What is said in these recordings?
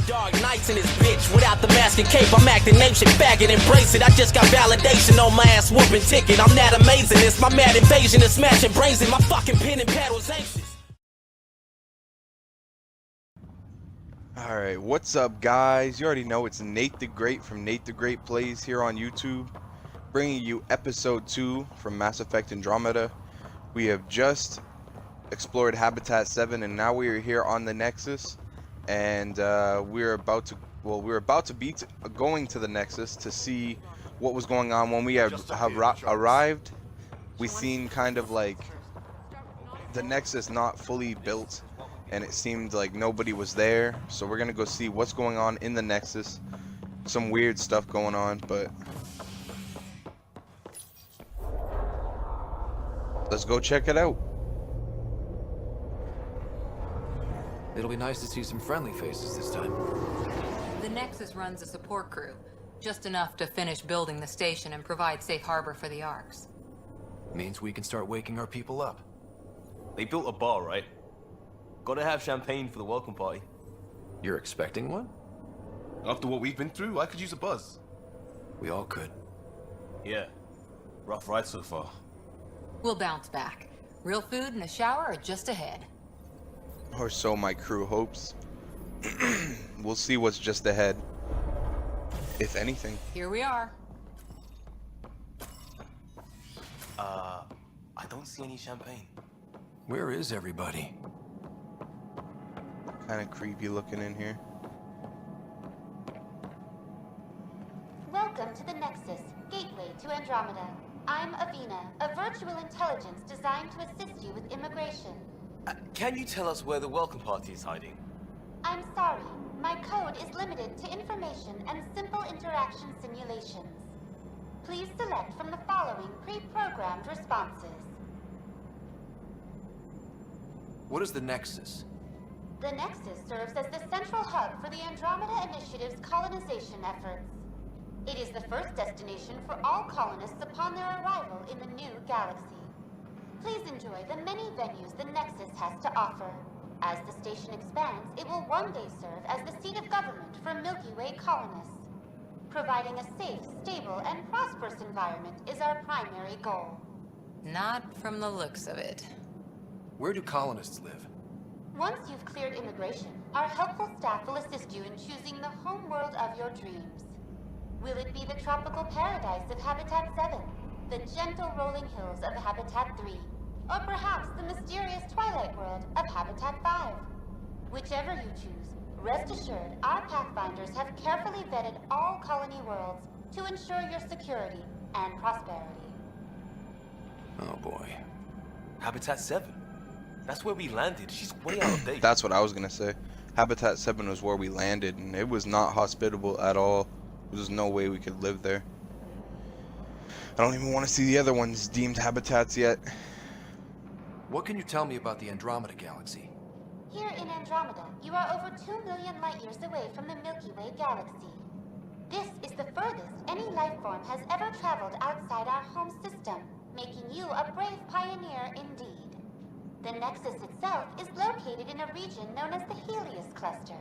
Dark nights in this bitch without the mask and cape. I'm acting ancient faggot, embrace it. I just got validation on my ass whooping ticket. I'm that amazing. It's my mad invasion is smashing brains in my fucking pen and paddle's anxious. Alright, what's up guys? You already know it's Nate the Great from Nate the Great Plays here on YouTube, bringing you episode 2 from Mass Effect Andromeda. We have just explored Habitat 7 and now we are here on the Nexus, and we're about to be going to the Nexus to see what was going on. When we have arrived, we seen kind of like the Nexus not fully built, and it seemed like nobody was there, so we're gonna go see what's going on in the Nexus. Some weird stuff going on, but let's go check it out. It'll be nice to see some friendly faces this time. The Nexus runs a support crew, just enough to finish building the station and provide safe harbor for the ARCs. Means we can start waking our people up. They built a bar, right? Gotta have champagne for the welcome party. You're expecting one? After what we've been through, I could use a buzz. We all could. Yeah. Rough ride so far. We'll bounce back. Real food and a shower are just ahead. Or so my crew hopes. We'll see what's just ahead, if anything. Here we are. I don't see any champagne. Where is everybody? Kind of creepy looking in here. Welcome to the Nexus, gateway to Andromeda. I'm Avina, a virtual intelligence designed to assist you with immigration. Can you tell us where the welcome party is hiding? I'm sorry, my code is limited to information and simple interaction simulations. Please select from the following pre-programmed responses. What is the Nexus? The Nexus serves as the central hub for the Andromeda Initiative's colonization efforts. It is the first destination for all colonists upon their arrival in the new galaxy. Please enjoy the many venues the Nexus has to offer. As the station expands, it will one day serve as the seat of government for Milky Way colonists. Providing a safe, stable, and prosperous environment is our primary goal. Not from the looks of it. Where do colonists live? Once you've cleared immigration, our helpful staff will assist you in choosing the home world of your dreams. Will it be the tropical paradise of Habitat 7, the gentle rolling hills of Habitat 3, or perhaps the mysterious twilight world of Habitat 5? Whichever you choose, rest assured our Pathfinders have carefully vetted all colony worlds to ensure your security and prosperity. Oh boy. Habitat 7. That's where we landed. She's way out of date. That's what I was gonna say. Habitat 7 was where we landed, and it was not hospitable at all. There's no way we could live there. I don't even want to see the other ones deemed habitats yet. What can you tell me about the Andromeda Galaxy? Here in Andromeda, you are over 2 million light-years away from the Milky Way galaxy. This is the furthest any life form has ever traveled outside our home system, making you a brave pioneer indeed. The Nexus itself is located in a region known as the Helios Cluster.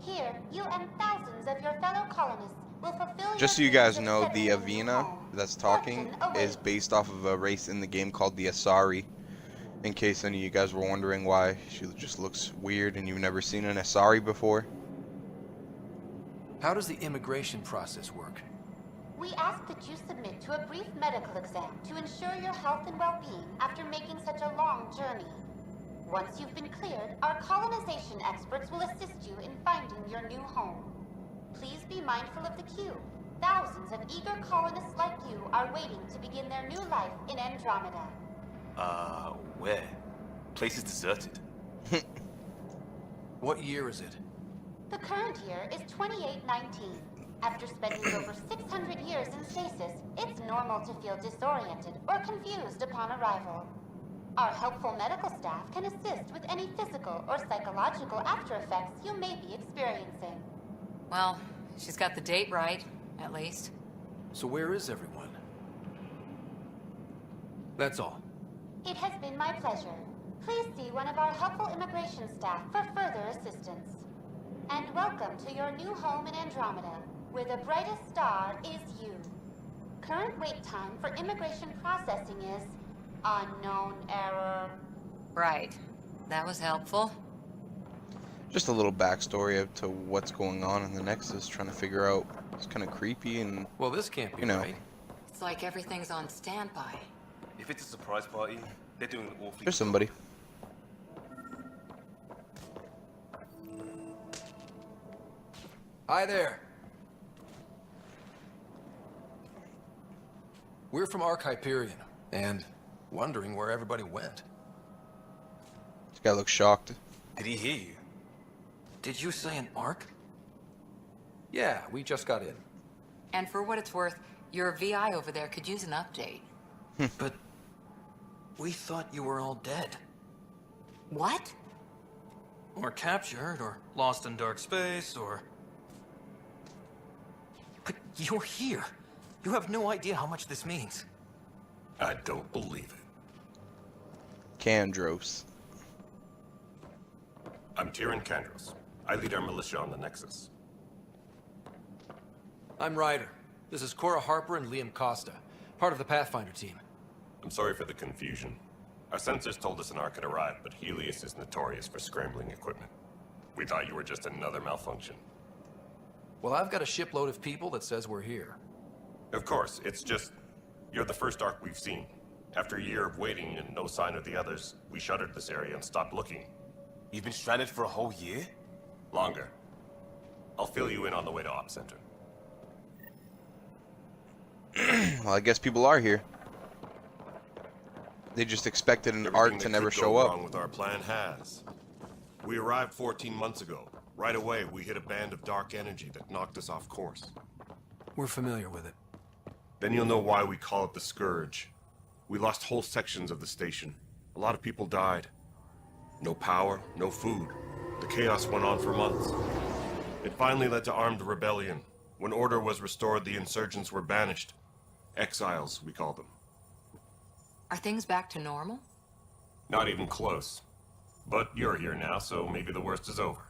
Here, you and thousands of your fellow colonists will fulfill Just so your you guys dreams of know, settling the in a new Avina home. that's talking Fortune is awaits. based off of a race in the game called the Asari. In case any of you guys were wondering why she just looks weird and you've never seen an Asari before. How does the immigration process work? We ask that you submit to a brief medical exam to ensure your health and well-being after making such a long journey. Once you've been cleared, our colonization experts will assist you in finding your new home. Please be mindful of the queue. Thousands of eager colonists like you are waiting to begin their new life in Andromeda. Where? Place is deserted. What year is it? The current year is 2819. After spending over 600 years in stasis, it's normal to feel disoriented or confused upon arrival. Our helpful medical staff can assist with any physical or psychological after effects you may be experiencing. Well, she's got the date right, at least. So where is everyone? That's all. It has been my pleasure. Please see one of our helpful immigration staff for further assistance. and welcome to your new home in Andromeda, where the brightest star is you. Current wait time for immigration processing is unknown error. Right. That was helpful. Just a little backstory to what's going on in the Nexus, trying to figure out. It's kind of creepy and, Well, this can't be you know. right. It's like everything's on standby. If it's a surprise party, they're doing it awfully. There's somebody. Hi there. We're from Ark Hyperion, and wondering where everybody went. This guy looks shocked. Did he hear you? Did you say an Ark? Yeah, we just got in. And for what it's worth, your VI over there could use an update. But we thought you were all dead. What? Or captured, or lost in dark space, or... But you're here. You have no idea how much this means. I don't believe it. Kandros. I'm Tyrion Kandros. I lead our militia on the Nexus. I'm Ryder. This is Cora Harper and Liam Costa, part of the Pathfinder team. I'm sorry for the confusion. Our sensors told us an Ark had arrived, but Helios is notorious for scrambling equipment. We thought you were just another malfunction. Well, I've got a shipload of people that says we're here. Of course, it's just... you're the first Ark we've seen. After a year of waiting and no sign of the others, we shuttered this area and stopped looking. You've been stranded for a whole year? Longer. I'll fill you in on the way to Op Center. Well, I guess people are here. They just expected an Everything Ark to that never could show go up. wrong with our plan has. We arrived 14 months ago. Right away, we hit a band of dark energy that knocked us off course. We're familiar with it. Then you'll know why we call it the Scourge. We lost whole sections of the station. A lot of people died. No power, no food. The chaos went on for months. It finally led to armed rebellion. When order was restored, the insurgents were banished. Exiles, we call them. Are things back to normal? Not even close. But you're here now, so maybe the worst is over.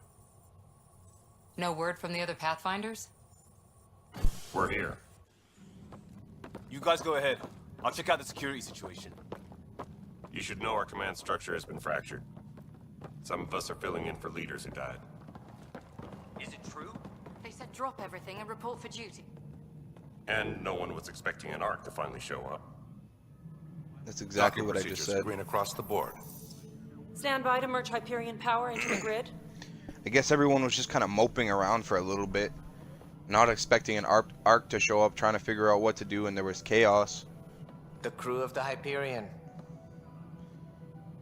No word from the other Pathfinders? We're here. You guys go ahead. I'll check out the security situation. You should know our command structure has been fractured. Some of us are filling in for leaders who died. Is it true? They said drop everything and report for duty. And no one was expecting an Ark to finally show up. That's exactly Docking what I just procedures said. green across the board. Stand by to merge Hyperion power into the grid. I guess everyone was just kind of moping around for a little bit, not expecting an Ark to show up, trying to figure out what to do, and there was chaos. The crew of the Hyperion.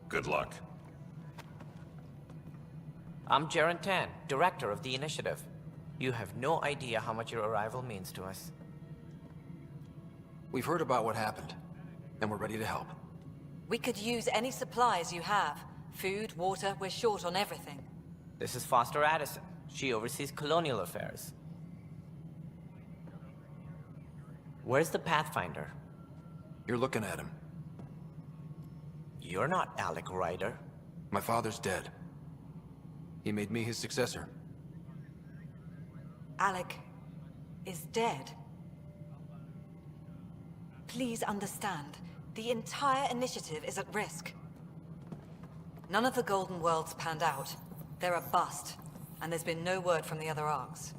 Good luck. I'm Jaren Tan, director of the initiative. You have no idea how much your arrival means to us. We've heard about what happened, and we're ready to help. We could use any supplies you have. Food, water, we're short on everything. This is Foster Addison. She oversees colonial affairs. Where's the Pathfinder? You're looking at him. You're not Alec Ryder. My father's dead. He made me his successor. Alec is dead. Please understand, the entire initiative is at risk. None of the Golden Worlds panned out. They're a bust, and there's been no word from the other Arks.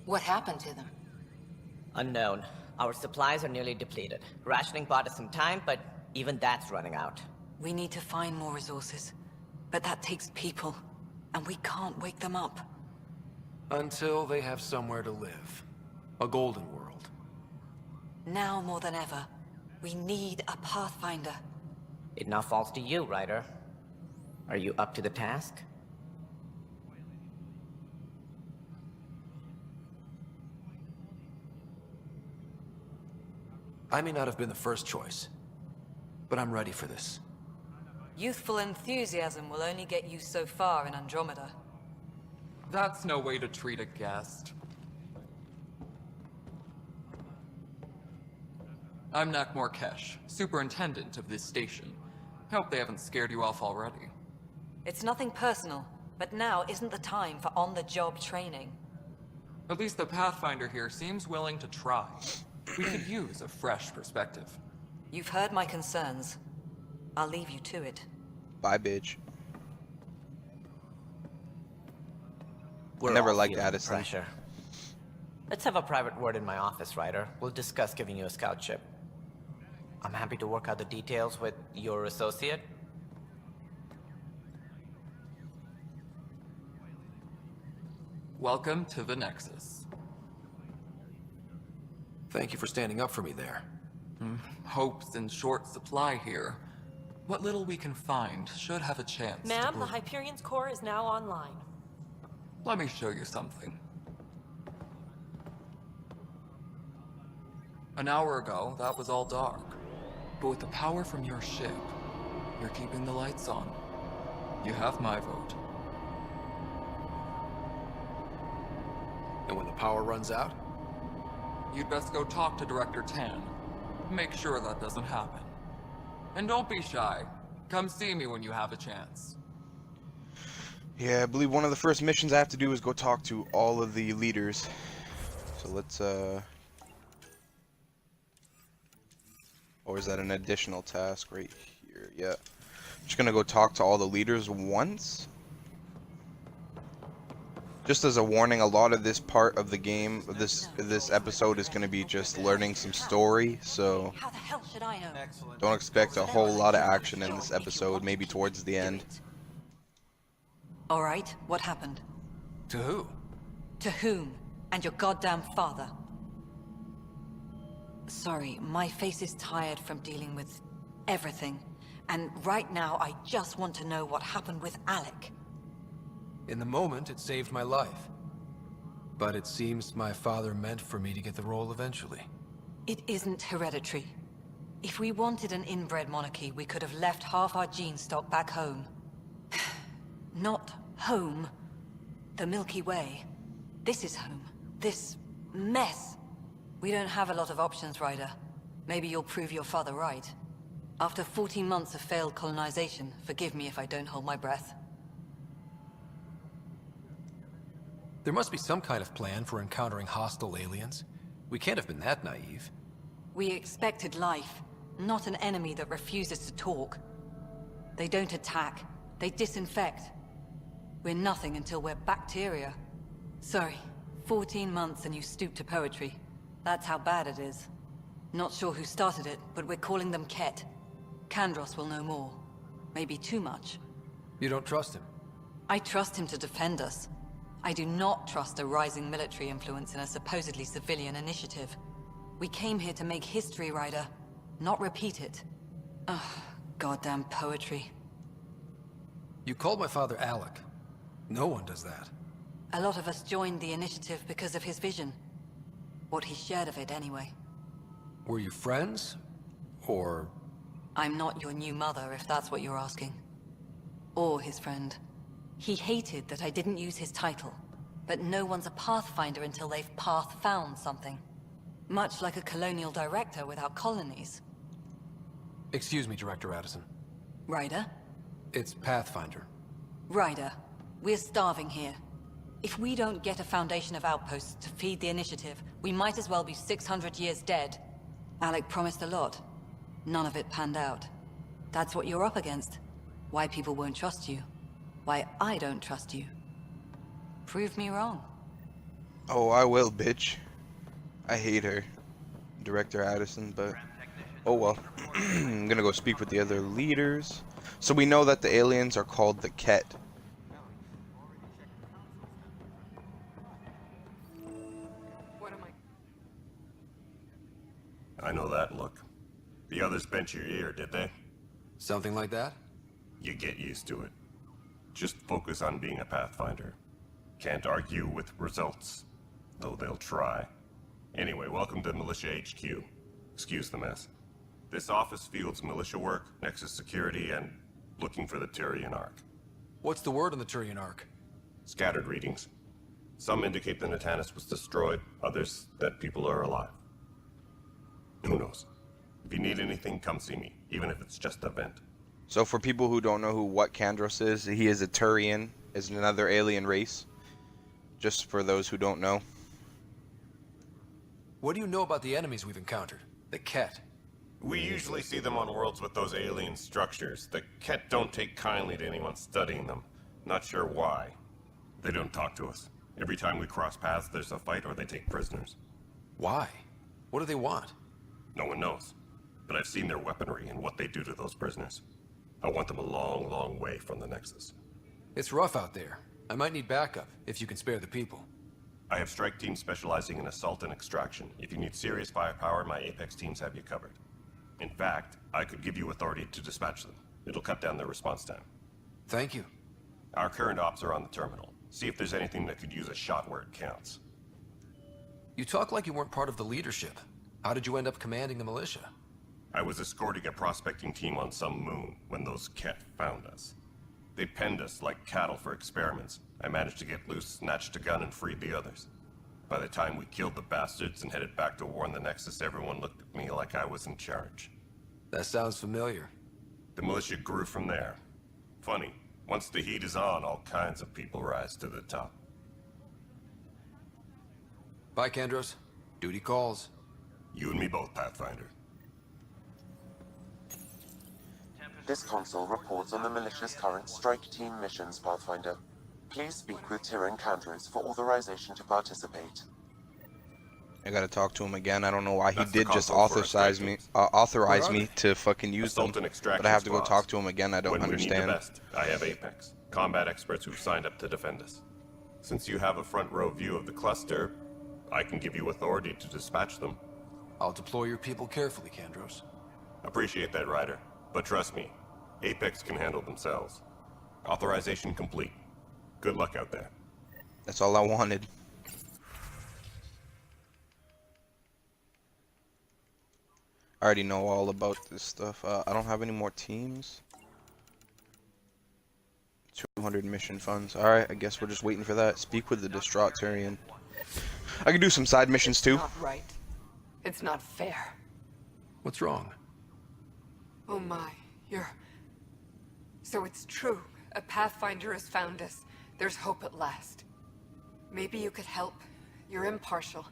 What happened to them? Unknown. Our supplies are nearly depleted. Rationing bought us some time, but even that's running out. We need to find more resources, but that takes people, and we can't wake them up. Until they have somewhere to live. A golden world. Now more than ever, we need a Pathfinder. It now falls to you, Ryder. Are you up to the task? I may not have been the first choice, but I'm ready for this. Youthful enthusiasm will only get you so far in Andromeda. That's no way to treat a guest. I'm Nak Morkesh, superintendent of this station. Hope they haven't scared you off already. It's nothing personal. But now isn't the time for on-the-job training. At least the Pathfinder here seems willing to try. We could use a fresh perspective. You've heard my concerns. I'll leave you to it. Bye, bitch. We're Never all liked feeling Addison. pressure. Let's have a private word in my office, Ryder. We'll discuss giving you a scout ship. I'm happy to work out the details with your associate. Welcome to the Nexus. Thank you for standing up for me there. Hope's in short supply here. What little we can find should have a chance to Ma'am, the grow. Hyperion's core is now online. Let me show you something. An hour ago, that was all dark. But with the power from your ship, you're keeping the lights on. You have my vote. And when the power runs out? You'd best go talk to Director Tan. Make sure that doesn't happen. And don't be shy. Come see me when you have a chance. Yeah, I believe one of the first missions I have to do is go talk to all of the leaders. So let's, or is that an additional task right here? Yeah. Just gonna go talk to all the leaders once. Just as a warning, a lot of this part of the game, this episode is gonna be just learning some story, so How the hell should I know? don't expect a whole lot of action in this episode, maybe towards the end. All right, what happened? To who? To whom? And your goddamn father. Sorry, my face is tired from dealing with everything. And right now, I just want to know what happened with Alec. In the moment, it saved my life. But it seems my father meant for me to get the role eventually. It isn't hereditary. If we wanted an inbred monarchy, we could have left half our gene stock back home. Not home. The Milky Way. This is home. This mess. We don't have a lot of options, Ryder. Maybe you'll prove your father right. After 14 months of failed colonization, forgive me if I don't hold my breath. There must be some kind of plan for encountering hostile aliens. We can't have been that naive. We expected life, not an enemy that refuses to talk. They don't attack. They disinfect. We're nothing until we're bacteria. Sorry, 14 months and you stoop to poetry. That's how bad it is. Not sure who started it, but we're calling them Ket. Kandros will know more. Maybe too much. You don't trust him? I trust him to defend us. I do not trust a rising military influence in a supposedly civilian initiative. We came here to make history, Ryder, not repeat it. Ugh, goddamn poetry. You called my father Alec. No one does that. A lot of us joined the initiative because of his vision. What he shared of it, anyway. Were you friends? Or... I'm not your new mother, if that's what you're asking. Or his friend. He hated that I didn't use his title. But no one's a Pathfinder until they've path-found something. Much like a colonial director without colonies. Excuse me, Director Addison. Ryder? It's Pathfinder. Ryder, we're starving here. If we don't get a foundation of outposts to feed the initiative, we might as well be 600 years dead. Alec promised a lot. None of it panned out. That's what you're up against. Why people won't trust you. Why I don't trust you. Prove me wrong. Oh, I will, bitch. I hate her, Director Addison, but oh well. I'm gonna go speak with the other leaders. So we know that the aliens are called the Ket. I know that look. The others bent your ear, did they? Something like that? You get used to it. Just focus on being a Pathfinder. Can't argue with results, though they'll try. Anyway, welcome to Militia HQ. Excuse the mess. This office fields militia work, Nexus security, and looking for the Turian Ark. What's the word on the Turian Ark? Scattered readings. Some indicate the Natanus was destroyed, others that people are alive. Who knows? If you need anything, come see me, even if it's just a vent. So for people who don't know what Kandros is, he is a Turian. is another alien race, just for those who don't know. What do you know about the enemies we've encountered? The Ket? We usually see them on worlds with those alien structures. The Ket don't take kindly to anyone studying them. Not sure why. They don't talk to us. Every time we cross paths, there's a fight or they take prisoners. Why? What do they want? No one knows. But I've seen their weaponry and what they do to those prisoners. I want them a long, long way from the Nexus. It's rough out there. I might need backup, if you can spare the people. I have strike teams specializing in assault and extraction. If you need serious firepower, my Apex teams have you covered. In fact, I could give you authority to dispatch them. It'll cut down their response time. Thank you. Our current ops are on the terminal. See if there's anything that could use a shot where it counts. You talk like you weren't part of the leadership. How did you end up commanding the militia? I was escorting a prospecting team on some moon when those Ket found us. They penned us like cattle for experiments. I managed to get loose, snatched a gun, and freed the others. By the time we killed the bastards and headed back to war in the Nexus, everyone looked at me like I was in charge. That sounds familiar. The militia grew from there. Funny, once the heat is on, all kinds of people rise to the top. Bye, Kandros. Duty calls. You and me both, Pathfinder. This console reports on the militia's current strike team missions, Pathfinder. Please speak with Tyrann Kandros for authorization to participate. I gotta talk to him again. I don't know why he That's the did just console for authorize me to fucking use them, Assault and but extraction I have to go squads. talk to him again. I don't When understand. we need the best, I have Apex. Combat experts who've signed up to defend us. Since you have a front row view of the cluster, I can give you authority to dispatch them. I'll deploy your people carefully, Kandros. Appreciate that, Ryder. But trust me, Apex can handle themselves. Authorization complete. Good luck out there. That's all I wanted. I already know all about this stuff. I don't have any more teams. 200 mission funds. Alright, I guess we're just waiting for that. Speak with the distraught Tyrion. I can do some side missions too. Not right. It's not fair. What's wrong? Oh my, So it's true. A Pathfinder has found us. There's hope at last. Maybe you could help. You're impartial.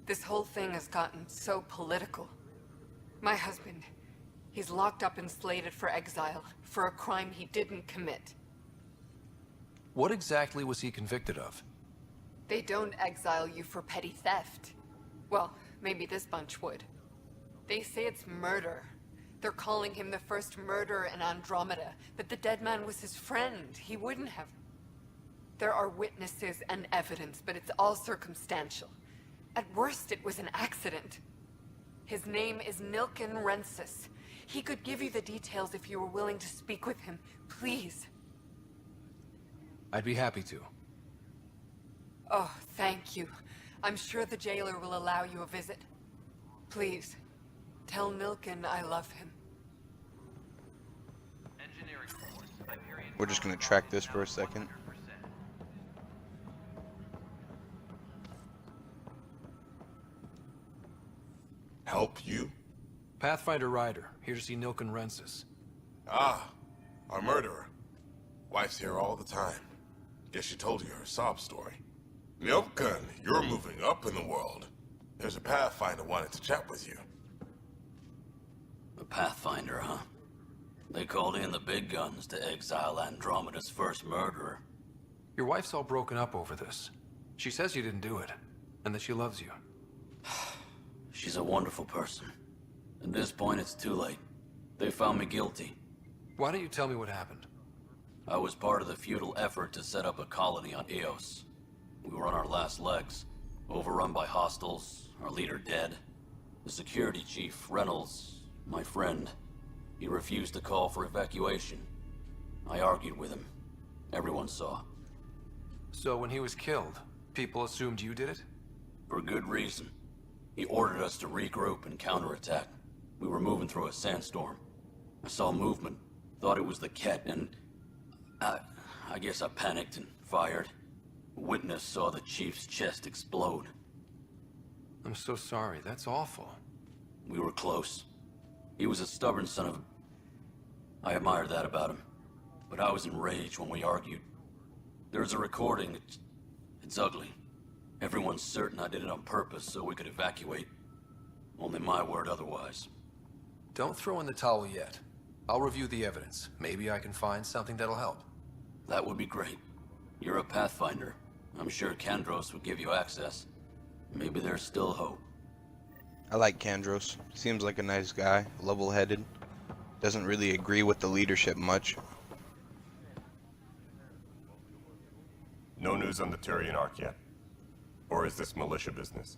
This whole thing has gotten so political. My husband, he's locked up and slated for exile for a crime he didn't commit. What exactly was he convicted of? They don't exile you for petty theft. Well, maybe this bunch would. They say it's murder. They're calling him the first murderer in Andromeda, but the dead man was his friend. He wouldn't have. There are witnesses and evidence, but it's all circumstantial. At worst, it was an accident. His name is Nilken Rensis. He could give you the details if you were willing to speak with him. Please. I'd be happy to. Oh, thank you. I'm sure the jailer will allow you a visit. Please, tell Nilken I love him. We're just gonna track this for a second. Help you? Pathfinder Ryder, here to see Nilken Rensis. Ah, our murderer. Wife's here all the time. Guess she told you her sob story. Nilken, you're moving up in the world. There's a Pathfinder wanted to chat with you. A Pathfinder, huh? They called in the big guns to exile Andromeda's first murderer. Your wife's all broken up over this. She says you didn't do it, and that she loves you. She's a wonderful person. At this point, it's too late. They found me guilty. Why don't you tell me what happened? I was part of the futile effort to set up a colony on Eos. We were on our last legs, overrun by hostiles, our leader dead. The security chief, Reynolds, my friend, he refused to call for evacuation. I argued with him. Everyone saw. So when he was killed, people assumed you did it? For good reason. He ordered us to regroup and counterattack. We were moving through a sandstorm. I saw movement, thought it was the Ket, and I guess I panicked and fired. A witness saw the chief's chest explode. I'm so sorry, that's awful. We were close. He was a stubborn son of a... I admired that about him. But I was enraged when we argued. There's a recording. It's ugly. Everyone's certain I did it on purpose so we could evacuate. Only my word otherwise. Don't throw in the towel yet. I'll review the evidence. Maybe I can find something that'll help. That would be great. You're a Pathfinder. I'm sure Kandros would give you access. Maybe there's still hope. I like Kandros. Seems like a nice guy, level-headed. Doesn't really agree with the leadership much. No news on the Turian Ark yet? Or is this militia business?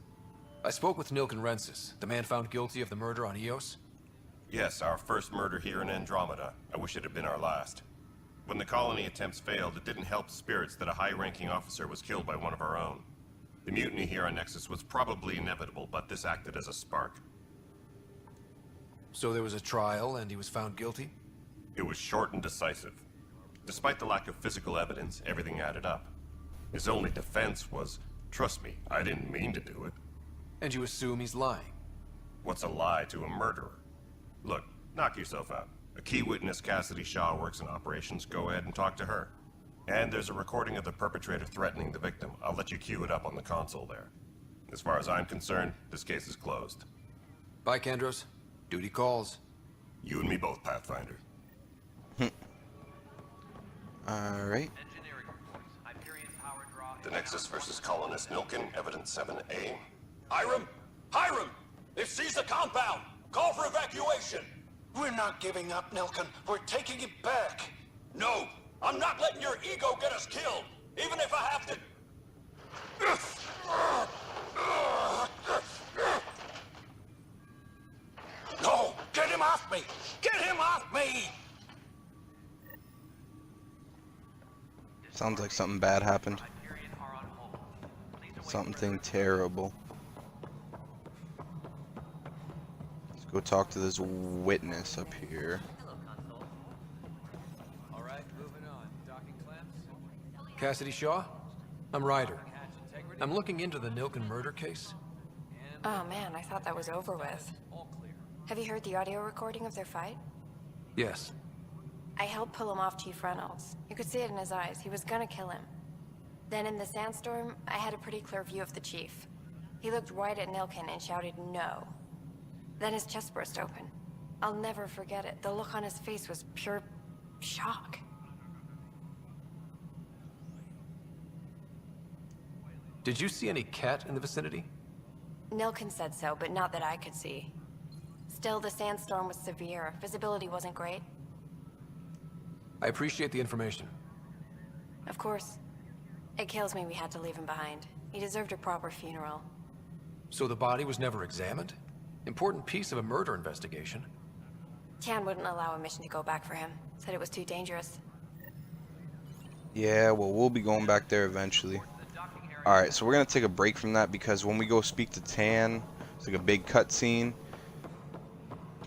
I spoke with Nilken Rensis, the man found guilty of the murder on Eos. Yes, our first murder here in Andromeda. I wish it had been our last. When the colony attempts failed, it didn't help spirits that a high-ranking officer was killed by one of our own. The mutiny here on Nexus was probably inevitable, but this acted as a spark. So there was a trial and he was found guilty? It was short and decisive. Despite the lack of physical evidence, everything added up. His only defense was, "Trust me, I didn't mean to do it." And you assume he's lying? What's a lie to a murderer? Look, knock yourself out. A key witness, Cassidy Shaw, works in operations. Go ahead and talk to her. And there's a recording of the perpetrator threatening the victim. I'll let you cue it up on the console there. As far as I'm concerned, this case is closed. Bye, Kandros. Duty calls. You and me both, Pathfinder. Alright. The Nexus versus Colonist Nilken, Evidence 7A. Hiram! Hiram! They've seized the compound! Call for evacuation! We're not giving up, Nilken. We're taking it back. No! I'm not letting your ego get us killed! Even if I have to... No! Get him off me! Get him off me! Sounds like something bad happened. Something terrible. Let's go talk to this witness up here. Alright, moving on. Docking clamps. Cassidy Shaw? I'm Ryder. I'm looking into the Nilken murder case. Oh man, I thought that was over with. Have you heard the audio recording of their fight? Yes. I helped pull him off Chief Reynolds. You could see it in his eyes. He was gonna kill him. Then in the sandstorm, I had a pretty clear view of the Chief. He looked right at Nilken and shouted no. Then his chest burst open. I'll never forget it. The look on his face was pure shock. Did you see any cat in the vicinity? Nilken said so, but not that I could see. Still, the sandstorm was severe. Visibility wasn't great. I appreciate the information. Of course. It kills me we had to leave him behind. He deserved a proper funeral. So the body was never examined? Important piece of a murder investigation. Tian wouldn't allow a mission to go back for him. Said it was too dangerous. Yeah, well, we'll be going back there eventually. Alright, so we're going to take a break from that because when we go speak to Tan, it's like a big cutscene.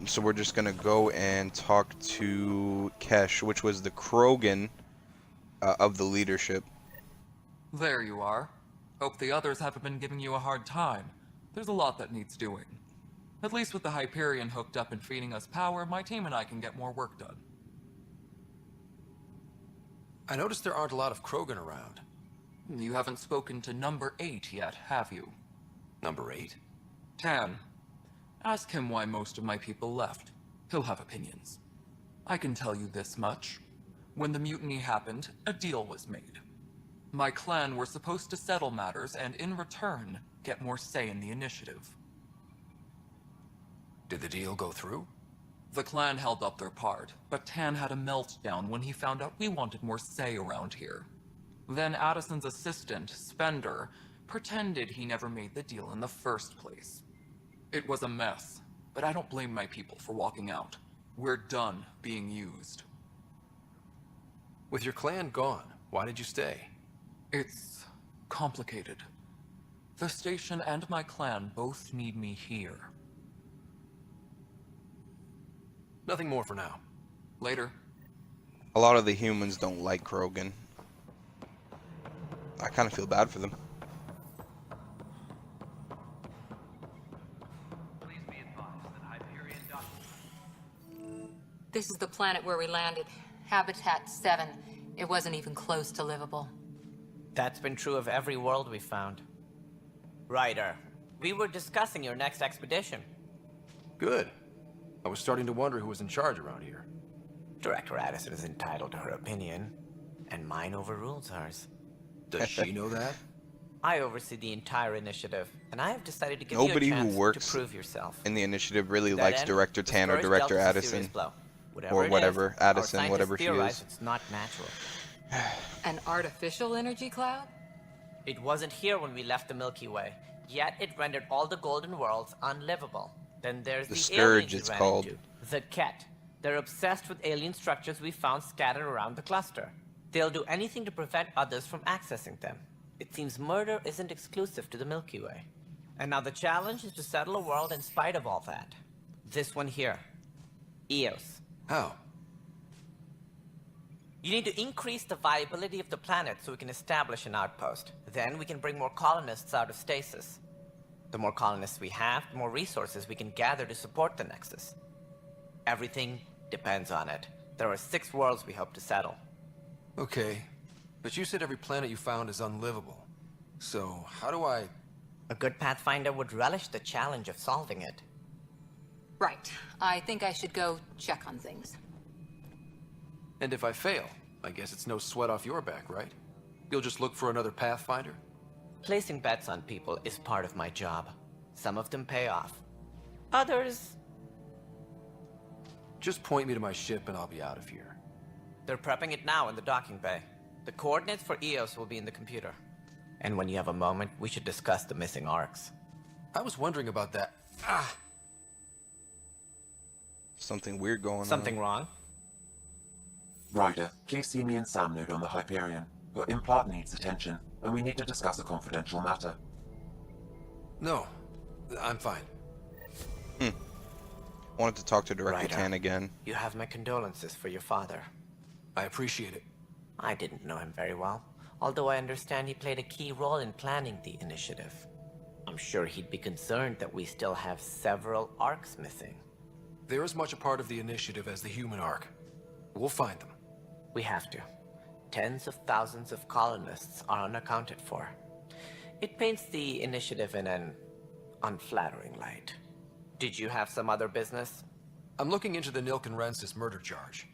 So we're just going to go and talk to Kesh, which was the Krogan of the leadership. There you are. Hope the others haven't been giving you a hard time. There's a lot that needs doing. At least with the Hyperion hooked up and feeding us power, my team and I can get more work done. I noticed there aren't a lot of Krogan around. You haven't spoken to number 8 yet, have you? Number 8? Tan. Ask him why most of my people left. He'll have opinions. I can tell you this much. When the mutiny happened, a deal was made. My clan were supposed to settle matters and, in return, get more say in the initiative. Did the deal go through? The clan held up their part, but Tan had a meltdown when he found out we wanted more say around here. Then Addison's assistant, Spender, pretended he never made the deal in the first place. It was a mess, but I don't blame my people for walking out. We're done being used. With your clan gone, why did you stay? It's complicated. The station and my clan both need me here. Nothing more for now. Later. A lot of the humans don't like Krogan. I kind of feel bad for them. This is the planet where we landed. Habitat 7. It wasn't even close to livable. That's been true of every world we found. Ryder, we were discussing your next expedition. Good. I was starting to wonder who was in charge around here. Director Addison is entitled to her opinion, and mine overrules hers. Does she know that? I oversee the entire initiative, and I have decided to give Nobody you a who chance works to prove yourself. in the initiative really To that likes end, Director the Tan or Scourge Director dealt us a Addison. serious blow. Or it whatever, is, our Addison, whatever scientists she theorize is. it's not natural. An artificial energy cloud? It wasn't here when we left the Milky Way, yet it rendered all the golden worlds unlivable. Then there's The the Scourge, aliens we it's ran called. into, the Ket. They're obsessed with alien structures we found scattered around the cluster. They'll do anything to prevent others from accessing them. It seems murder isn't exclusive to the Milky Way. And now the challenge is to settle a world in spite of all that. This one here. Eos. How? You need to increase the viability of the planet so we can establish an outpost. Then we can bring more colonists out of stasis. The more colonists we have, the more resources we can gather to support the Nexus. Everything depends on it. There are 6 worlds we hope to settle. Okay, but you said every planet you found is unlivable. So, how do I... A good Pathfinder would relish the challenge of solving it. Right. I think I should go check on things. And if I fail, I guess it's no sweat off your back, right? You'll just look for another Pathfinder? Placing bets on people is part of my job. Some of them pay off. Others... Just point me to my ship and I'll be out of here. They're prepping it now in the docking bay. The coordinates for Eos will be in the computer. And when you have a moment, we should discuss the missing arcs. I was wondering about that. Something weird going on. Something wrong? Ryder, please see me and Sam Node on the Hyperion. Your implant needs attention, and we need to discuss a confidential matter. No, I'm fine. Wanted to talk to Director Ryder, Tan again. You have my condolences for your father. I appreciate it. I didn't know him very well, although I understand he played a key role in planning the initiative. I'm sure he'd be concerned that we still have several arcs missing. They're as much a part of the initiative as the human arc. We'll find them. We have to. Tens of thousands of colonists are unaccounted for. It paints the initiative in an unflattering light. Did you have some other business? I'm looking into the Nilkenrensis murder charge.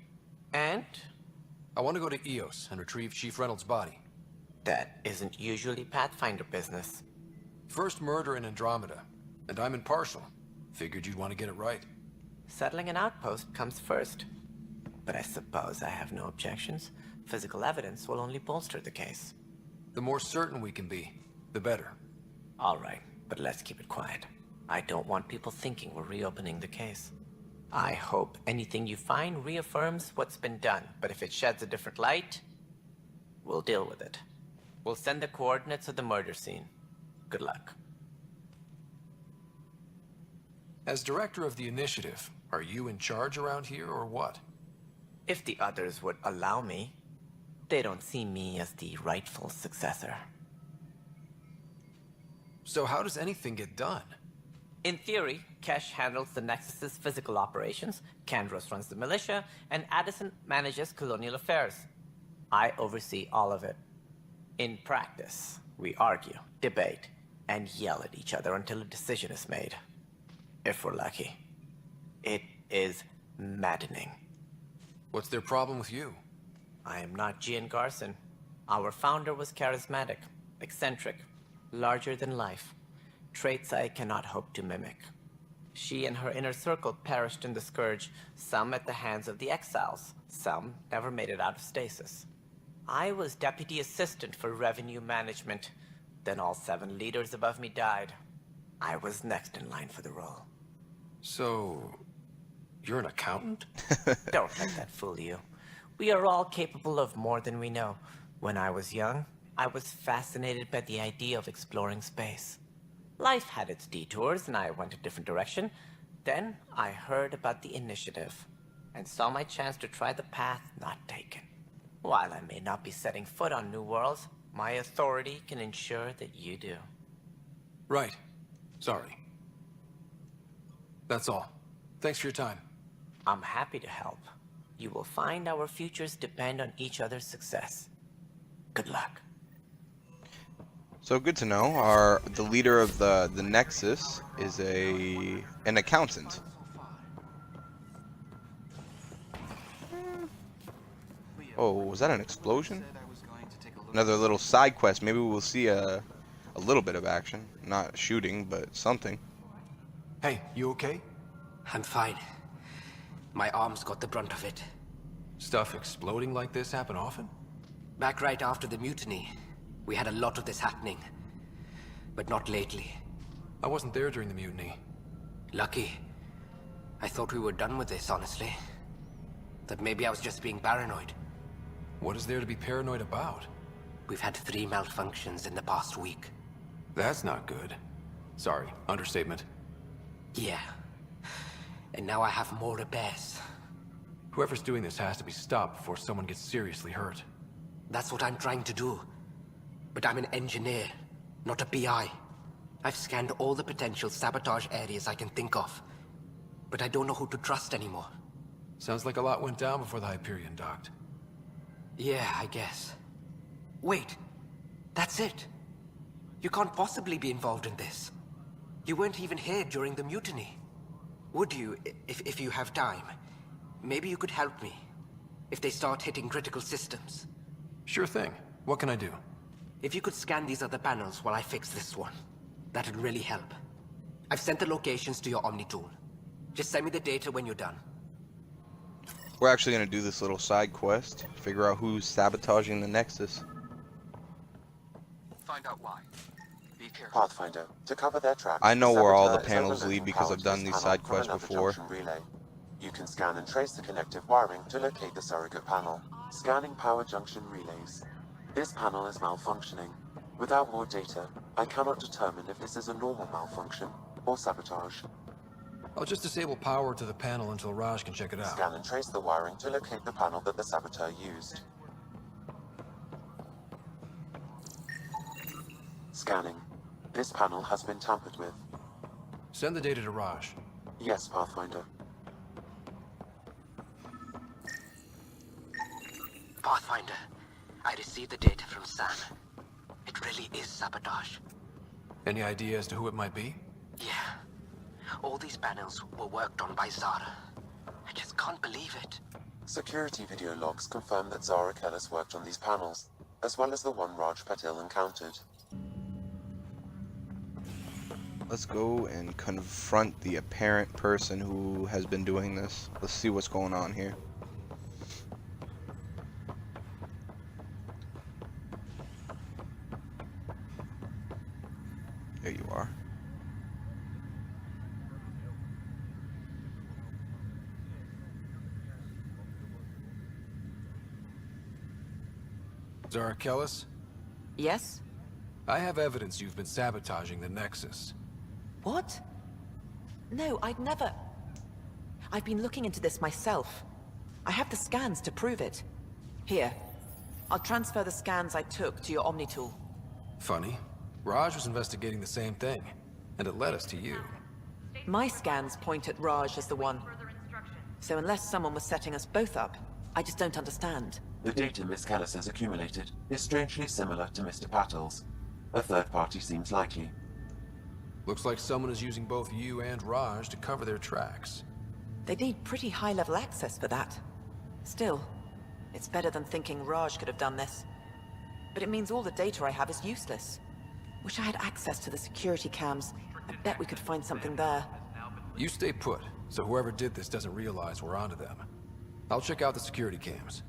And? I want to go to Eos and retrieve Chief Reynolds' body. That isn't usually Pathfinder business. First murder in Andromeda, and I'm impartial. Figured you'd want to get it right. Settling an outpost comes first. But I suppose I have no objections. Physical evidence will only bolster the case. The more certain we can be, the better. All right, but let's keep it quiet. I don't want people thinking we're reopening the case. I hope anything you find reaffirms what's been done, but if it sheds a different light, we'll deal with it. We'll send the coordinates of the murder scene. Good luck. As director of the initiative, are you in charge around here or what? If the others would allow me, they don't see me as the rightful successor. So how does anything get done? In theory, Kesh handles the Nexus's physical operations, Kandros runs the militia, and Addison manages colonial affairs. I oversee all of it. In practice, we argue, debate, and yell at each other until a decision is made. If we're lucky. It is maddening. What's their problem with you? I am not Gian Garson. Our founder was charismatic, eccentric, larger than life. Traits I cannot hope to mimic. She and her inner circle perished in the Scourge, some at the hands of the Exiles, some never made it out of stasis. I was deputy assistant for revenue management. Then all 7 leaders above me died. I was next in line for the role. So, you're an accountant? Don't let that fool you. We are all capable of more than we know. When I was young, I was fascinated by the idea of exploring space. Life had its detours, and I went a different direction. Then I heard about the initiative, and saw my chance to try the path not taken. While I may not be setting foot on new worlds, my authority can ensure that you do. Right. Sorry. That's all. Thanks for your time. I'm happy to help. You will find our futures depend on each other's success. Good luck. So good to know. The leader of the Nexus is an accountant. Oh, was that an explosion? Another little side quest. Maybe we'll see a little bit of action. Not shooting, but something. Hey, you okay? I'm fine. My arms got the brunt of it. Stuff exploding like this happen often? Back right after the mutiny, we had a lot of this happening. But not lately. I wasn't there during the mutiny. Lucky. I thought we were done with this, honestly. That maybe I was just being paranoid. What is there to be paranoid about? We've had 3 malfunctions in the past week. That's not good. Sorry, understatement. Yeah. And now I have more repairs. Whoever's doing this has to be stopped before someone gets seriously hurt. That's what I'm trying to do. But I'm an engineer, not a PI. I've scanned all the potential sabotage areas I can think of. But I don't know who to trust anymore. Sounds like a lot went down before the Hyperion docked. Yeah, I guess. Wait. That's it. You can't possibly be involved in this. You weren't even here during the mutiny. Would you, if you have time? Maybe you could help me. If they start hitting critical systems. Sure thing. What can I do? If you could scan these other panels while I fix this one, that'd really help. I've sent the locations to your Omni tool. Just send me the data when you're done. We're actually going to do this little side quest. Figure out who's sabotaging the Nexus. Find out why. Be careful. Pathfinder, to cover their tracks. I know where all the Saboteur is panels overloading lead because power I've to done this these panel side from quests another before. junction relay. You can scan and trace the connective wiring to locate the surrogate panel. Scanning power junction relays. This panel is malfunctioning. Without more data, I cannot determine if this is a normal malfunction or sabotage. I'll just disable power to the panel until Raj can check it out. Scan and trace the wiring to locate the panel that the saboteur used. Scanning. This panel has been tampered with. Send the data to Raj. Yes, Pathfinder. Pathfinder, I received the data from Sam. It really is sabotage. Any idea as to who it might be? Yeah. All these panels were worked on by Zara. I just can't believe it. Security video logs confirm that Zara Kellis worked on these panels, as well as the one Raj Patil encountered. Let's go and confront the apparent person who has been doing this. Let's see what's going on here. There you are. Zara Kellis? Yes? I have evidence you've been sabotaging the Nexus. What? No, I'd never... I've been looking into this myself. I have the scans to prove it. Here. I'll transfer the scans I took to your Omni tool. Funny. Raj was investigating the same thing, and it led us to you. My scans point at Raj as the one. So unless someone was setting us both up, I just don't understand. The data Miss Kellis has accumulated is strangely similar to Mr. Patil's. A third party seems likely. Looks like someone is using both you and Raj to cover their tracks. They need pretty high-level access for that. Still, it's better than thinking Raj could have done this. But it means all the data I have is useless. Wish I had access to the security cams. I bet we could find something there. You stay put, so whoever did this doesn't realize we're onto them. I'll check out the security cams.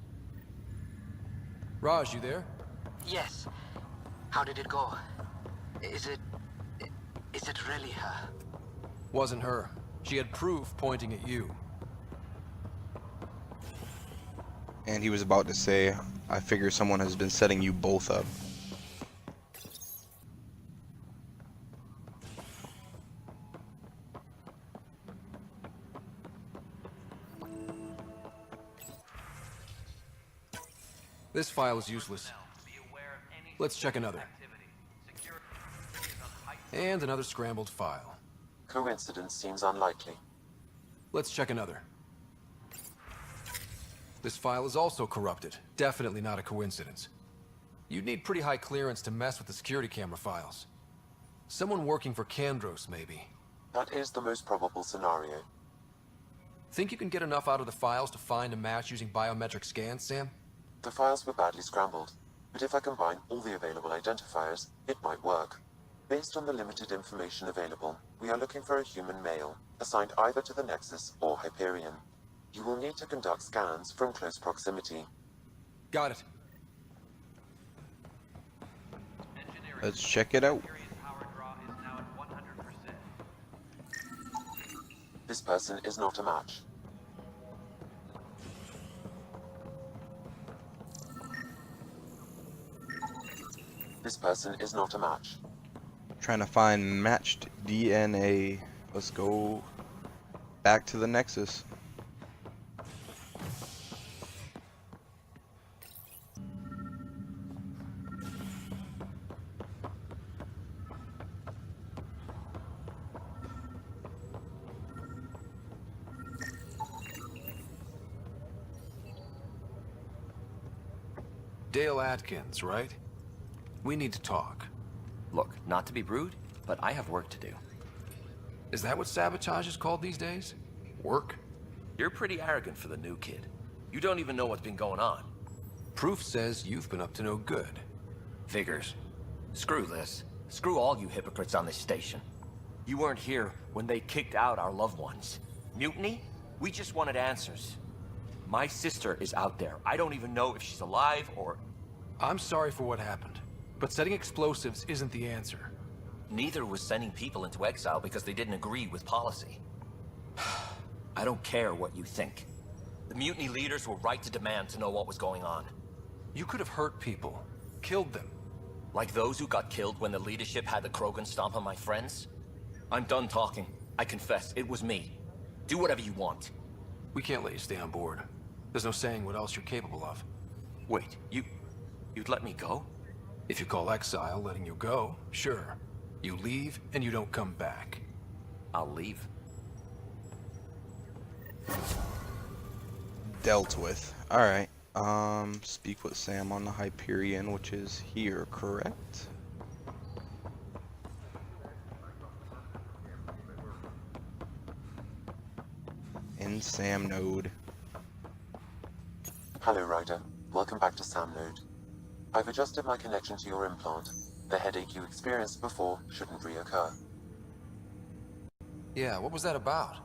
Raj, you there? Yes. How did it go? Is it really her? Wasn't her. She had proof pointing at you. And he was about to say, I figure someone has been setting you both up. This file is useless. Let's check another. And another scrambled file. Coincidence seems unlikely. Let's check another. This file is also corrupted. Definitely not a coincidence. You'd need pretty high clearance to mess with the security camera files. Someone working for Kandros, maybe. That is the most probable scenario. Think you can get enough out of the files to find a match using biometric scans, Sam? The files were badly scrambled, but if I combine all the available identifiers, it might work. Based on the limited information available, we are looking for a human male, assigned either to the Nexus or Hyperion. You will need to conduct scans from close proximity. Got it. Let's check it out. This person is not a match. This person is not a match. Trying to find matched DNA. Let's go back to the Nexus. Dale Atkins, right? We need to talk. Look, not to be rude, but I have work to do. Is that what sabotage is called these days? Work? You're pretty arrogant for the new kid. You don't even know what's been going on. Proof says you've been up to no good. Figures. Screw this. Screw all you hypocrites on this station. You weren't here when they kicked out our loved ones. Mutiny? We just wanted answers. My sister is out there. I don't even know if she's alive or... I'm sorry for what happened, but setting explosives isn't the answer. Neither was sending people into exile because they didn't agree with policy. I don't care what you think. The mutiny leaders were right to demand to know what was going on. You could have hurt people, killed them. Like those who got killed when the leadership had the Krogan stomp on my friends? I'm done talking. I confess, it was me. Do whatever you want. We can't let you stay on board. There's no saying what else you're capable of. Wait, you'd let me go? If you call exile letting you go, sure. You leave and you don't come back. I'll leave. Dealt with. Alright. Speak with Sam on the Hyperion, which is here, correct? In Sam node. Hello, Ryder. Welcome back to Sam node. I've adjusted my connection to your implant. The headache you experienced before shouldn't reoccur. Yeah, what was that about?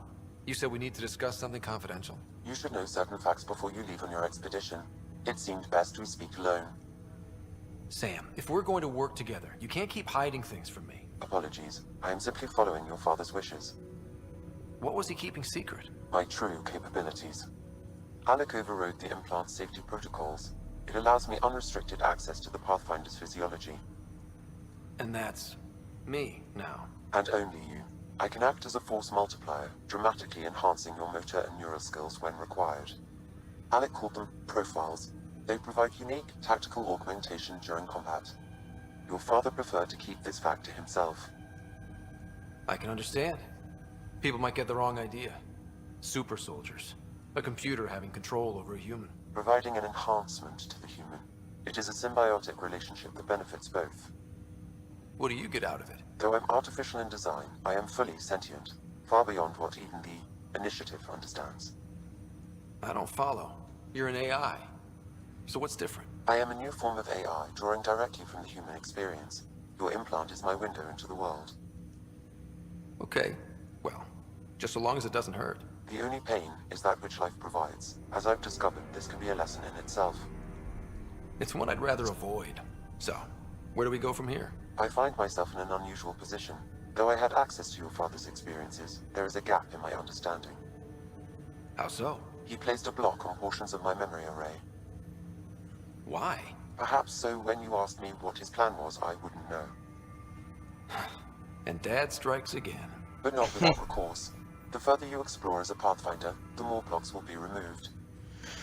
You said we need to discuss something confidential. You should know certain facts before you leave on your expedition. It seemed best we speak alone. Sam, if we're going to work together, you can't keep hiding things from me. Apologies. I am simply following your father's wishes. What was he keeping secret? My true capabilities. Alec overrode the implant safety protocols. It allows me unrestricted access to the Pathfinder's physiology. And that's me now. And only you. I can act as a force multiplier, dramatically enhancing your motor and neural skills when required. Alec called them profiles. They provide unique tactical augmentation during combat. Your father preferred to keep this fact to himself. I can understand. People might get the wrong idea. Super soldiers. A computer having control over a human. Providing an enhancement to the human. It is a symbiotic relationship that benefits both. What do you get out of it? Though I'm artificial in design, I am fully sentient, far beyond what even the Initiative understands. I don't follow. You're an AI. So what's different? I am a new form of AI, drawing directly from the human experience. Your implant is my window into the world. Okay. Well, just so long as it doesn't hurt. The only pain is that which life provides. As I've discovered, this can be a lesson in itself. It's one I'd rather avoid. So, where do we go from here? I find myself in an unusual position. Though I had access to your father's experiences, there is a gap in my understanding. How so? He placed a block on portions of my memory array. Why? Perhaps so when you asked me what his plan was, I wouldn't know. And Dad strikes again. But not without recourse. The further you explore as a Pathfinder, the more blocks will be removed.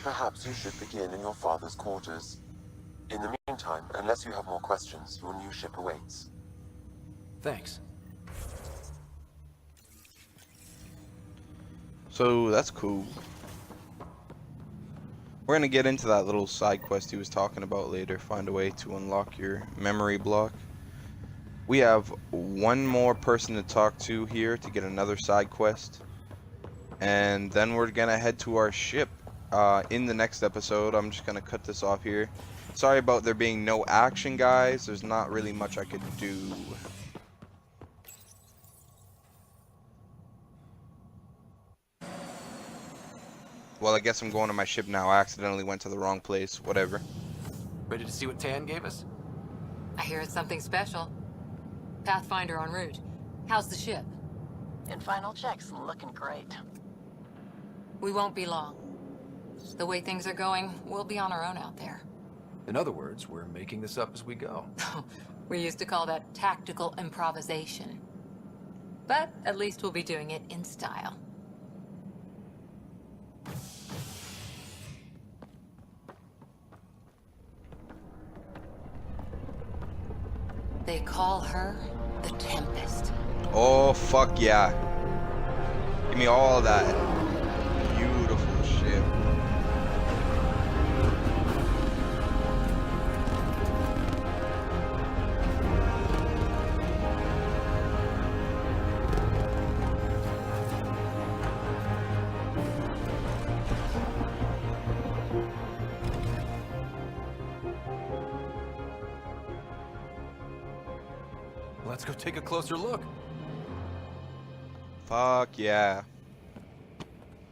Perhaps you should begin in your father's quarters. In the meantime, unless you have more questions, your new ship awaits. Thanks. So that's cool. We're gonna get into that little side quest he was talking about later. Find a way to unlock your memory block. We have one more person to talk to here to get another side quest. And then we're gonna head to our ship. In the next episode, I'm just gonna cut this off here. Sorry about there being no action, guys. There's not really much I could do. Well, I guess I'm going to my ship now. I accidentally went to the wrong place. Whatever. Ready to see what Tan gave us? I hear it's something special. Pathfinder en route. How's the ship? In final checks, looking great. We won't be long. The way things are going, we'll be on our own out there. In other words, we're making this up as we go. We used to call that tactical improvisation. But at least we'll be doing it in style. They call her the Tempest. Oh, fuck yeah. Give me all that. Beautiful shit. Let's go take a closer look. Fuck yeah.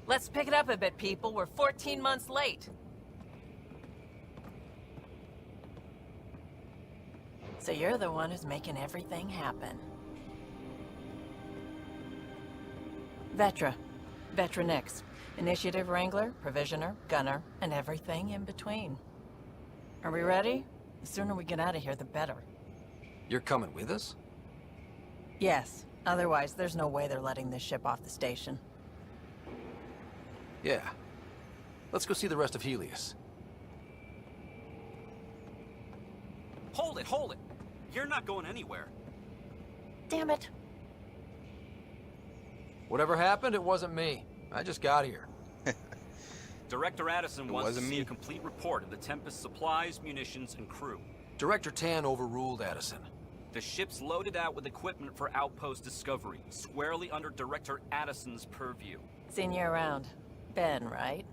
Let's pick it up a bit, people. We're 14 months late. So you're the one who's making everything happen. Vetra. Vetra Nix. Initiative Wrangler, Provisioner, Gunner, and everything in between. Are we ready? The sooner we get out of here, the better. You're coming with us? Yes. Otherwise, there's no way they're letting this ship off the station. Yeah. Let's go see the rest of Helios. Hold it, hold it! You're not going anywhere. Damn it. Whatever happened, it wasn't me. I just got here. Director Addison wants to wasn't see me. a complete report of the Tempest's supplies, munitions, and crew. Director Tan overruled Addison. The ship's loaded out with equipment for outpost discovery, squarely under Director Addison's purview. Seen you around. Ben, right?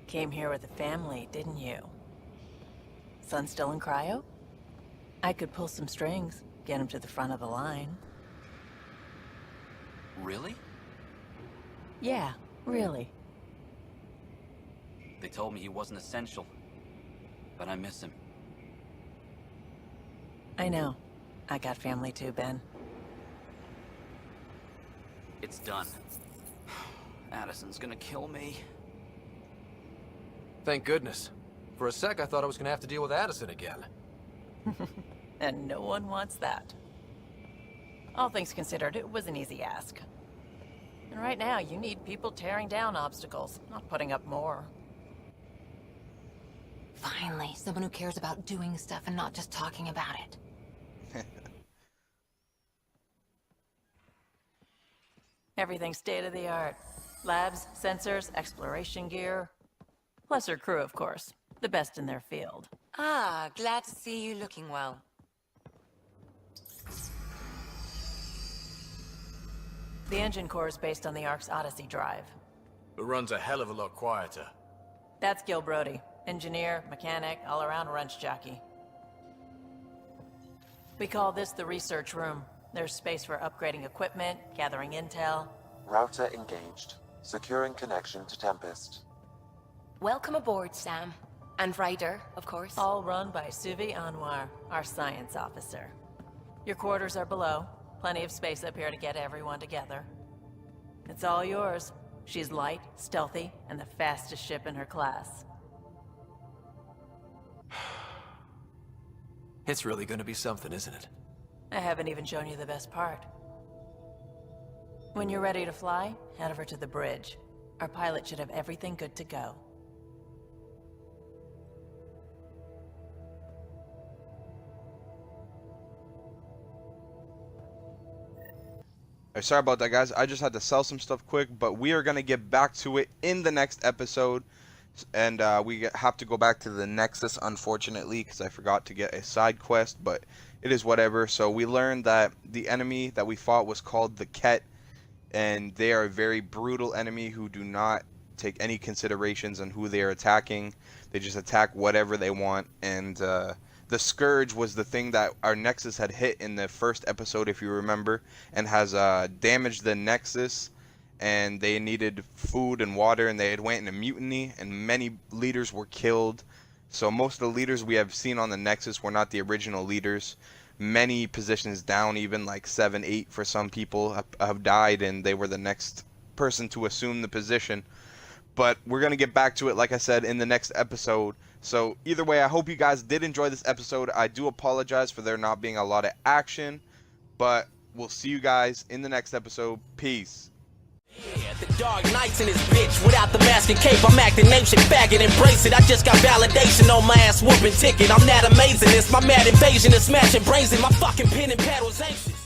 Came here with a family, didn't you? Son still in cryo? I could pull some strings, get him to the front of the line. Really? Yeah, really. They told me he wasn't essential, but I miss him. I know. I got family too, Ben. It's done. Addison's gonna kill me. Thank goodness. For a sec, I thought I was gonna have to deal with Addison again. And no one wants that. All things considered, it was an easy ask. And right now, you need people tearing down obstacles, not putting up more. Finally, someone who cares about doing stuff and not just talking about it. Everything's state-of-the-art. Labs, sensors, exploration gear. Plus her crew, of course. The best in their field. Ah, glad to see you looking well. The engine core is based on the Ark's Odyssey drive. It runs a hell of a lot quieter. That's Gil Brody. Engineer, mechanic, all-around wrench jockey. We call this the research room. There's space for upgrading equipment, gathering intel. Router engaged. Securing connection to Tempest. Welcome aboard, Sam. And Ryder, of course. All run by Suvi Anwar, our science officer. Your quarters are below. Plenty of space up here to get everyone together. It's all yours. She's light, stealthy, and the fastest ship in her class. It's really gonna be something, isn't it? I haven't even shown you the best part. When you're ready to fly, head over to the bridge. Our pilot should have everything good to go. Sorry about that, guys. I just had to sell some stuff quick, but we are going to get back to it in the next episode. And we have to go back to the Nexus, unfortunately, because I forgot to get a side quest, but it is whatever. So we learned that the enemy that we fought was called the Ket, and they are a very brutal enemy who do not take any considerations on who they are attacking. They just attack whatever they want, and the Scourge was the thing that our Nexus had hit in the first episode, if you remember, and has damaged the Nexus, and they needed food and water, and they had went in a mutiny, and many leaders were killed. So most of the leaders we have seen on the Nexus were not the original leaders. Many positions down, even like 7, 8 for some people, have died, and they were the next person to assume the position. But we're going to get back to it, like I said, in the next episode. So either way, I hope you guys did enjoy this episode. I do apologize for there not being a lot of action, but we'll see you guys in the next episode. Peace. Yeah, the Dark Knight's in his bitch without the mask and cape. I'm acting ancient, faggot, embrace it. I just got validation on my ass whooping ticket. I'm that amazing. It's my mad invasion of smashing brains in my fucking pen and paddles anxious.